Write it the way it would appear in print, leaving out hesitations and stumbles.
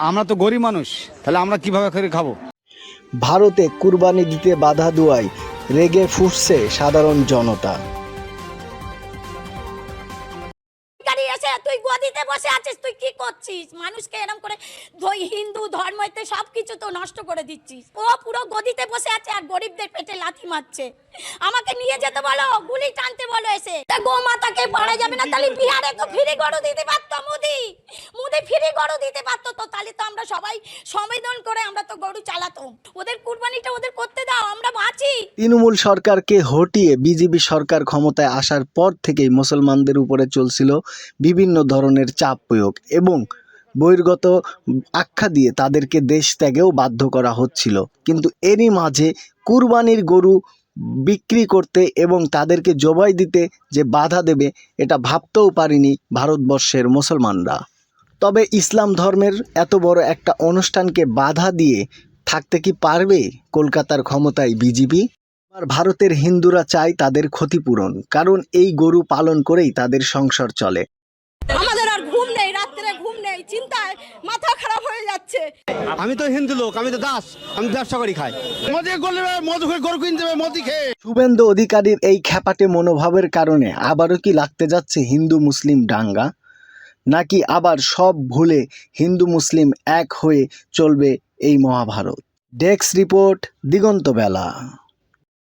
আমরা তো গরিব মানুষ, তাহলে আমরা কিভাবে করে খাবো? ভারতে কুরবানি দিতে বাধা দেওয়ায় রেগে ফুঁসছে সাধারণ জনতা। তুই গদিতে বসে আছিস, তুই কি করছিস? মানুষকে এরকম করে হিন্দু ধর্মতে সবকিছু তো নষ্ট করে দিচ্ছিস। ও পুরো গদিতে বসে আছে আর গরিবদের পেটে লাথি মারছে। আমাকে নিয়ে যেতে বলো, গুলি টানতে বলো এসে। গো মাতাকে পারা যাবে না, তাহলে বিহারে তো ফ্রি গরু দিতে পারতো মোদি ফ্রি গরু দিতে পারতো, তো তাহলে তো আমরা সবাই সম্মেলন করে আমরা তো গরু চালাতো। ওদের কুরবানিটা ওদের করতে দাও, আমরা বাঁচি। তৃণমূল সরকারকে হটিয়ে বিজেপি সরকার ক্ষমতায় আসার পর থেকেই মুসলমানদের উপরে চলছিল বিভিন্ন ধরনের চাপ প্রয়োগ এবং বহির্গত আখ্যা দিয়ে তাদেরকে দেশ ত্যাগেও বাধ্য করা হচ্ছিল। কিন্তু এরই মাঝে কুরবানির গরু বিক্রি করতে এবং তাদেরকে জবাই দিতে যে বাধা দেবে, এটা ভাবতেও পারেনি ভারতবর্ষের মুসলমানরা। তবে ইসলাম ধর্মের এত বড় একটা অনুষ্ঠানকে বাধা দিয়ে থাকতে কি পারবে কলকাতার ক্ষমতায় বিজেপি? আর ভারতের হিন্দুরা চায় তাদের ক্ষতিপূরণ, কারণ এই গরু পালন করেই তাদের সংসার চলে। আমাদের আর ঘুম নেই, রাত্রে ঘুম নেই, চিন্তায় মাথা খারাপ হয়ে যাচ্ছে। আমি তো হিন্দু লোক, আমি তো দাস, আমি ব্যবসা করি খাই। গরু কিনতে হবে মদি খেয়ে। শুভেন্দু অধিকারীর এই খ্যাপাটে মনোভাবের কারণে আবারও কি লাগতে যাচ্ছে হিন্দু মুসলিম দাঙ্গা, নাকি আবার সব ভুলে হিন্দু মুসলিম এক হয়ে চলবে এই মহাভারত? ডেস্ক রিপোর্ট, দিগন্ত বেলা।